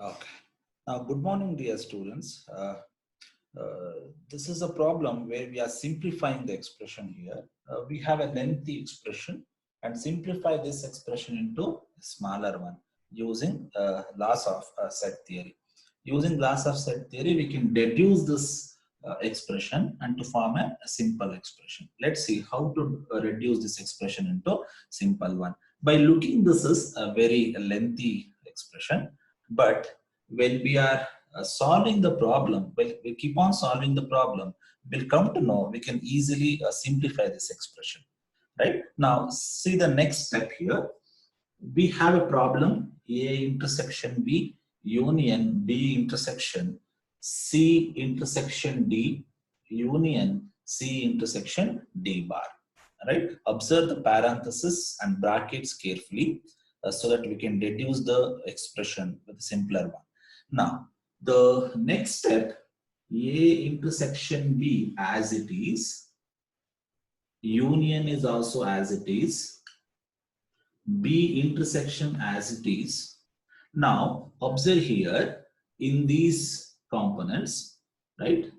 Okay. Good morning, dear students. This is a problem where we are simplifying the expression here. We have a lengthy expression and simplify this expression into a smaller one using laws of set theory. Using laws of set theory, we can deduce this expression and to form a simple expression. Let's see how to reduce this expression into simple one. By looking, this is a very lengthy expression, but when we are solving the problem, when we keep on solving the problem, we'll come to know we can easily simplify this expression. Right now, see the next step here. We have a problem A intersection B union B intersection C intersection D union C intersection D bar. Right? Observe the parenthesis and brackets carefully so that we can deduce the expression with a simpler one. Now, the next step, A intersection B as it is, union is also as it is, B intersection as it is. Now, observe here in these components, right?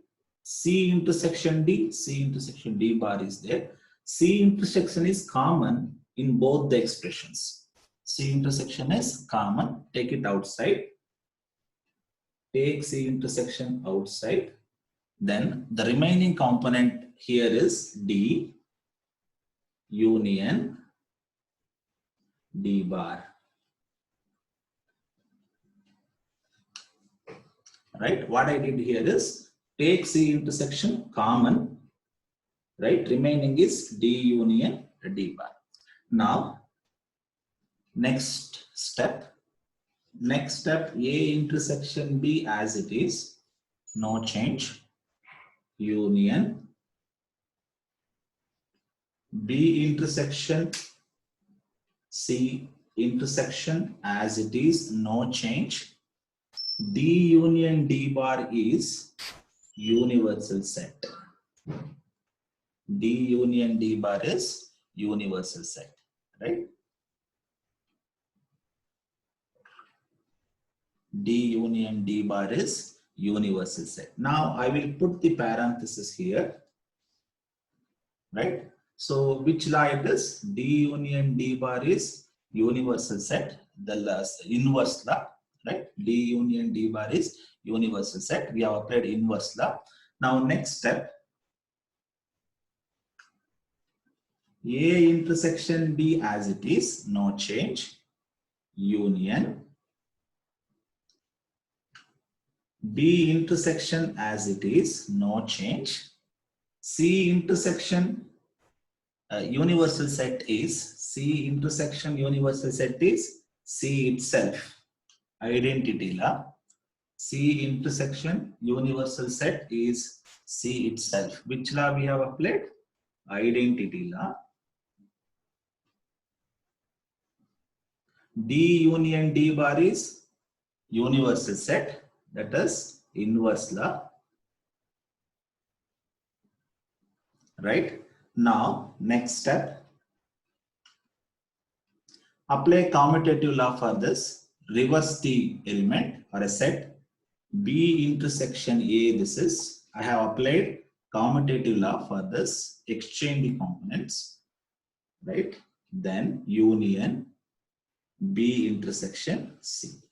C intersection D bar is there. C intersection is common in both the expressions. C intersection is common, take it outside. Take C intersection outside. Then the remaining component here is D union D bar. Right? What I did here is take C intersection common, right? Remaining is D union D bar. Now, next step, A intersection B as it is, no change, union B intersection C intersection as it is, no change. D union D bar is universal set. D union D bar is universal set, right? D union D bar is universal set. Now I will put the parenthesis here, right? So which law it is? D union D bar is universal set, the inverse law, right? D union D bar is universal set. We have applied inverse law. Now next step, A intersection B as it is, no change, union B intersection as it is, no change. C intersection universal set is C intersection universal set is C itself. Identity law. C intersection universal set is C itself. Which law we have applied? Identity law. D union D bar is universal set, that is inverse law. Right? Now, next step. Apply commutative law for this. Reverse the element or a set. B intersection A, this is. I have applied commutative law for this. Exchange the components. Right? Then union B intersection C.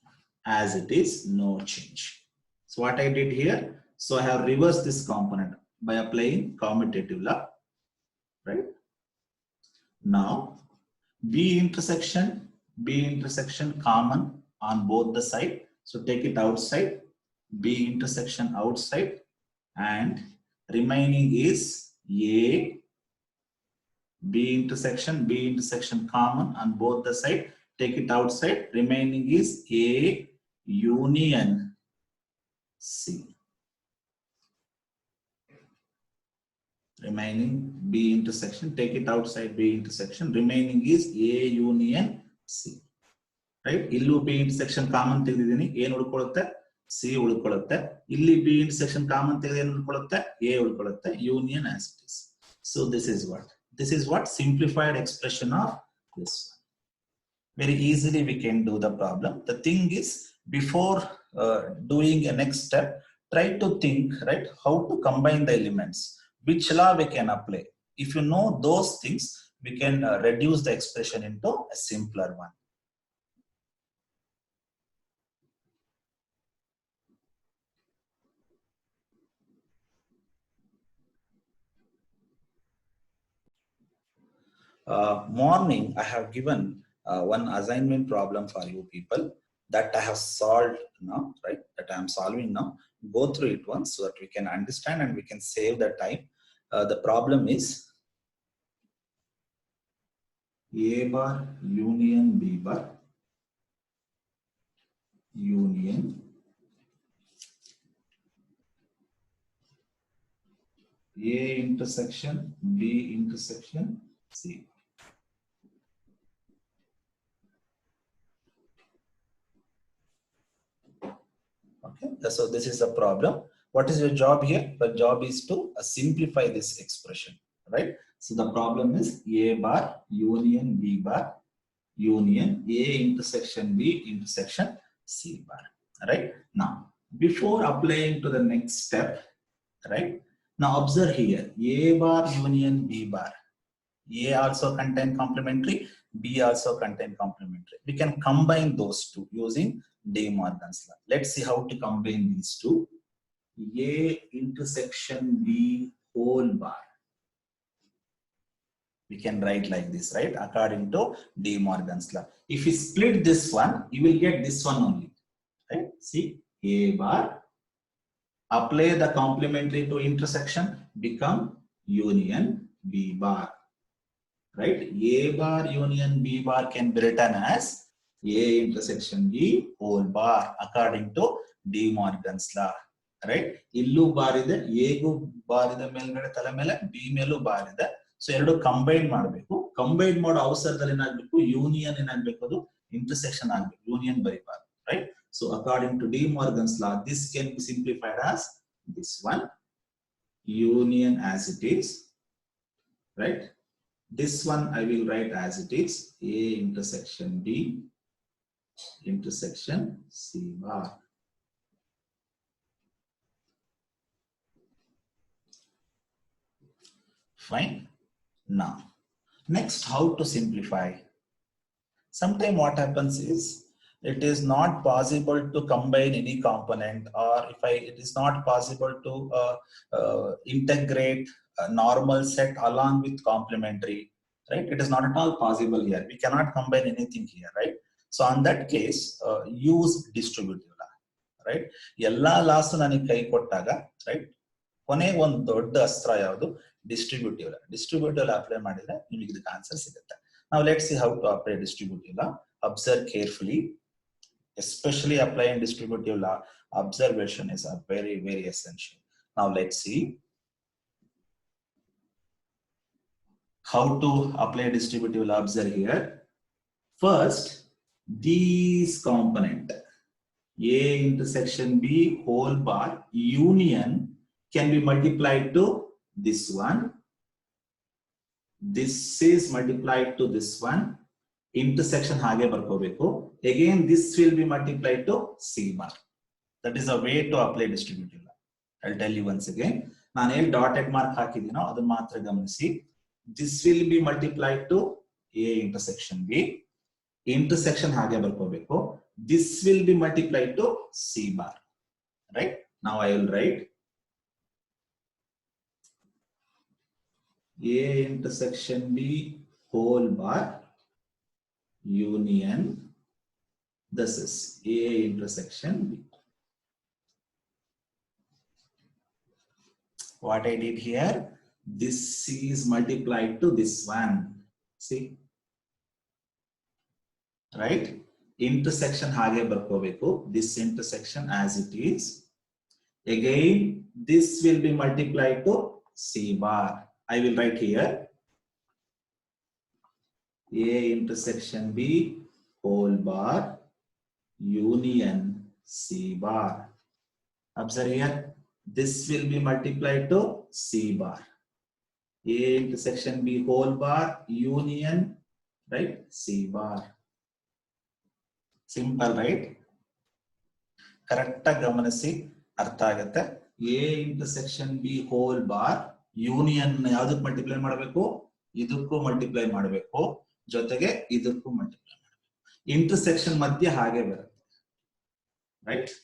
As it is, no change. So what I did here? So I have reversed this component by applying commutative law. Right? Now, B intersection common on both the side. So take it outside, B intersection outside, and remaining is A, B intersection common on both the side. Take it outside, remaining is A union C. Remaining B intersection, take it outside B intersection, remaining is A union C. Right? Illu B intersection common ತೆಗೆದಿದ್ದೀನಿ, ಏನು ಉಳ್ಕೊಳ್ಳುತ್ತೆ? C ಉಳ್ಕೊಳ್ಳುತ್ತೆ. ಇಲ್ಲಿ B intersection common ತೆಗೆದು ಏನು ಉಳ್ಕೊಳ್ಳುತ್ತೆ? A ಉಳ್ಕೊಳ್ಳುತ್ತೆ. Union as it is. So this is what simplified expression of this one. Very easily we can do the problem. The thing is, before doing a next step, try to think, right, how to combine the elements, which law we can apply. If you know those things, we can reduce the expression into a simpler one. Morning, I have given one assignment problem for you people that I have solved now, right? That I am solving now. Go through it once so that we can understand and we can save the time. The problem is A bar union B bar union A intersection B intersection C. Okay, so this is the problem. What is your job here? The job is to simplify this expression, right? So the problem is A bar union B bar union A intersection B intersection C bar, right? Now, before applying to the next step, right? Now observe here, A bar union B bar. A also contain complementary, B also contain complementary. We can combine those two using De Morgan's law. Let's see how to combine these two. A intersection B whole bar. We can write like this, right? According to De Morgan's law. If you split this one, you will get this one only, right? See, A bar, apply the complementary to intersection, become union B bar. Right? A bar union B bar can be written as A intersection B whole bar according to De Morgan's law. Right? Illu bar ide, A gu bar ide melgade tala mele, B melu bar ide. So ಎರಡು combine ಮಾಡಬೇಕು. Combine ಮಾಡೋ ಅವಸರದಲ್ಲಿ ಏನಾಗಬೇಕು, union ಏನಾಗಬೇಕು, ಅದು intersection ಆಗಬೇಕು, union ಬರೀಬಾರ್ದು, right? So according to De Morgan's law, this can be simplified as this one, union as it is, right? This one I will write as it is, A intersection B intersection C bar. Fine. Now, next, how to simplify? Sometimes what happens is, it is not possible to combine any component, or it is not possible to integrate a normal set along with complementary, right? It is not at all possible here. We cannot combine anything here, right? So on that case, use distributive law, right? Ella laws nani kai kottaga, right? ಕೊನೆ ಒಂದು ದೊಡ್ಡ ಅಸ್ತ್ರ ಯಾವುದು, distributive ಲಾ. Distributive ಲಾ apply ಮಾಡಿದ್ರೆ ನಿಮಗೆ ಇದಕ್ಕೆ answer ಸಿಗುತ್ತೆ. Now let's see how to apply distributive law. Observe carefully, especially applying distributive law. Observation is a very, very essential. Now let's see how to apply distributive law. Observe here. First, these component A intersection B whole bar union can be multiplied to this one. This is multiplied to this one. Intersection hage barkobeku. Again, this will be multiplied to C bar. That is a way to apply distributive law. I'll tell you once again. Nanu el dotted mark hakidino adu matra gamanisi. This will be multiplied to A intersection B. Intersection hage barkobeku. This will be multiplied to C bar. Right? Now I will write A intersection B whole bar union, this is A intersection B. What I did here, this is multiplied to this one, see, right? Intersection hage barkobeku, this intersection as it is. Again, this will be multiplied to C bar. I will write here A intersection B whole bar union C bar. Observe here, this will be multiplied to C bar. A intersection B whole bar union, right? C bar. Simple, right? Correct ಆಗಿ ಗಮನಿಸಿ, ಅರ್ಥ ಆಗುತ್ತೆ. A intersection B whole bar union ಯಾವ್ದಕ್ಕೆ multiply ಮಾಡಬೇಕು, ಇದಕ್ಕೂ multiply ಮಾಡಬೇಕು, ಜೊತೆಗೆ ಇದಕ್ಕೂ ಮಲ್ಟಿಪ್ಲೈ ಮಾಡಬೇಕು. ಇಂಟರ್ಸೆಕ್ಷನ್ ಮಧ್ಯೆ ಹಾಗೆ ಬರುತ್ತೆ, right.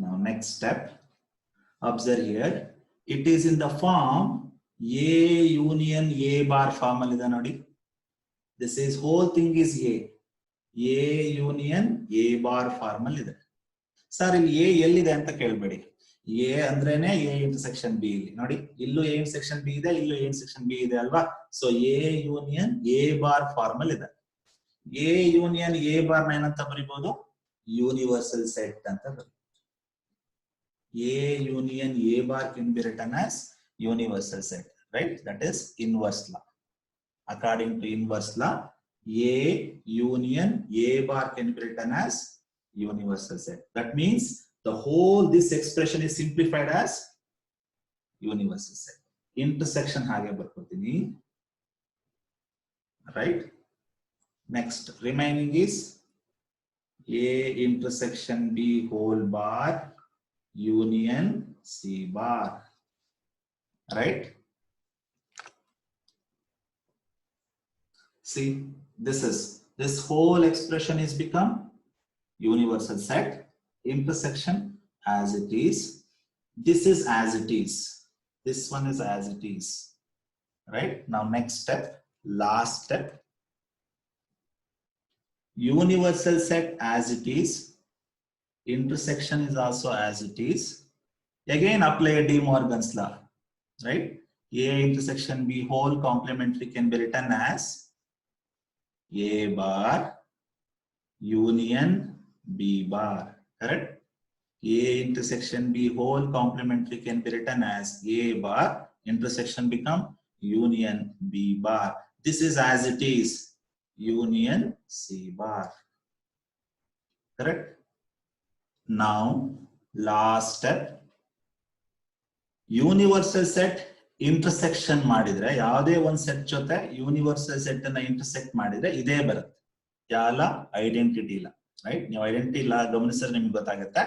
Now next step, observe here, it is in the form A union A bar form ಅಲ್ಲಿ ಇದೆ ನೋಡಿ. This is whole thing is A union A bar form ಅಲ್ಲಿ ಇದೆ. ಸರ್ ಇಲ್ಲಿ A ಎಲ್ಲಿದೆ ಅಂತ ಕೇಳಬೇಡಿ, A ಅಂದ್ರೇನೆ A ಇಂಟರ್ಸೆಕ್ಷನ್ B. ಇಲ್ಲಿ ನೋಡಿ, ಇಲ್ಲೂ A ಇಂಟರ್ಸೆಕ್ಷನ್ B ಇದೆ, ಇಲ್ಲೂ A ಇಂಟರ್ಸೆಕ್ಷನ್ B ಇದೆ ಅಲ್ವಾ. So A union A bar form ಅಲ್ಲಿ ಇದೆ. A ಯೂನಿಯನ್ A ಬಾರ್ ನ ಏನಂತ ಬರೀಬಹುದು, ಯೂನಿವರ್ಸಲ್ ಸೆಟ್ ಅಂತ ಬರೀಬಹುದು. A union A bar can be written as universal set, right? That is inverse law. According to inverse law, A union A bar can be written as universal set. That means the whole this expression is simplified as universal set. Intersection hage barkotini, right? Next, remaining is A intersection B whole bar union C bar, right? See, this whole expression is become universal set. Intersection as it is, this is as it is, this one is as it is, right? Now next step, last step, universal set as it is, intersection is also as it is. Again apply De Morgan's law, right? A intersection B whole complementary can be written as A bar union B bar, correct? A intersection B whole complementary can be written as A bar, intersection become union B bar. This is as it is, union C bar, correct? Now last step, universal set intersection ಮಾಡಿದ್ರೆ, ಯಾವುದೇ ಒಂದ್ set ಜೊತೆ universal set ಅನ್ನ intersect ಮಾಡಿದ್ರೆ ಇದೇ ಬರುತ್ತೆ, ಯಾವ identity ಇಲ್ಲ, ರೈಟ್? ನೀವು ಐಡೆಂಟಿಟಿ ಇಲ್ಲ ಗಮನಿಸಿದ್ರೆ ನಿಮ್ಗೆ ಗೊತ್ತಾಗುತ್ತೆ.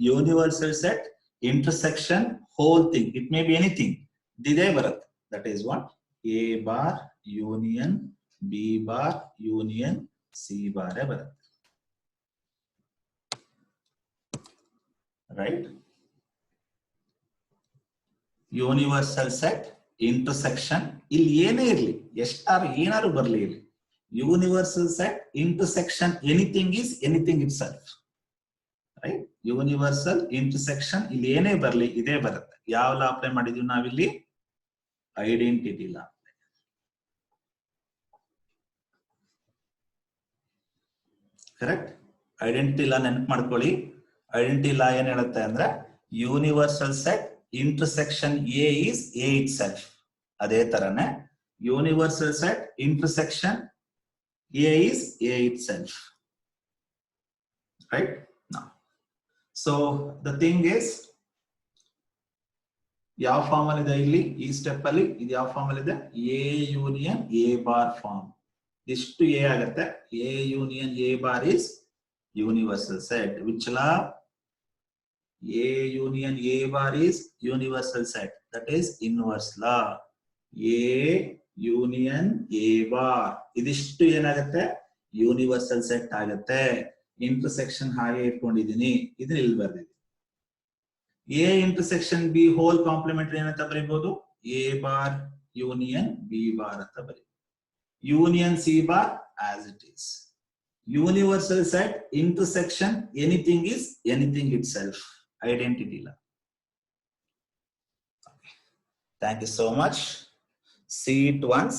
Universal set intersection whole thing, it may be anything, ಇದೇ ಬರುತ್ತೆ. That is what A bar union B bar union C ಬಾರೇ ಬರುತ್ತೆ, ರೈಟ್? ಯೂನಿವರ್ಸಲ್ ಸೆಟ್ ಇಂಟರ್ಸೆಕ್ಷನ್, ಇಲ್ಲಿ ಏನೇ ಇರಲಿ, ಏನಾರು ಬರಲಿ, ಇಲ್ಲಿ universal set intersection anything is anything it self, right? Universal intersection ಇಲ್ಲಿ ಏನೇ ಬರಲಿ ಇದೇ ಬರುತ್ತೆ. ಯಾವ ಲಾ ಅಪ್ಲೈ ಮಾಡಿದೀವಿ ನಾವಿಲ್ಲಿ, ಐಡೆಂಟಿಟಿ ಲಾ. ಕರೆಕ್ಟ್? ಐಡೆಂಟಿಟಿ ಲಾ ನೆನಪು ಮಾಡ್ಕೊಳ್ಳಿ. ಐಡೆಂಟಿಟಿ ಲಾ ಏನ್ ಹೇಳುತ್ತೆ ಅಂದ್ರೆ, universal set intersection A is A itself. ಅದೇ ತರನೇ universal set intersection A is A itself, right? Now, so the thing is, ಯಾವ ಫಾರ್ಮ್ ಅಲ್ಲಿ ಇದೆ ಇಲ್ಲಿ, ಈ ಸ್ಟೆಪ್ ಅಲ್ಲಿ ಇದು ಯಾವ ಫಾರ್ಮ್ ಅಲ್ಲಿ ಇದೆ, A union A bar form. ಇಷ್ಟು A ಆಗುತ್ತೆ. A union A bar is universal set. Which law? A union A bar is universal set, that is inverse law. A union A bar ಇದಿಷ್ಟು ಏನಾಗುತ್ತೆ, universal set ಆಗುತ್ತೆ. Intersection ಹಾಗೆ ಇಟ್ಕೊಂಡಿದ್ದೀನಿ, ಇದನ್ನ ಇಲ್ಲಿ ಬರ್ದಿದ್ದೀನಿ. A intersection B whole complementary ಏನಂತ ಬರೀಬಹುದು, A bar union B bar ಅಂತ ಬರೀ. Union C bar as it is. Universal set intersection anything is anything itself. Identity law. Thank you so much. See it once.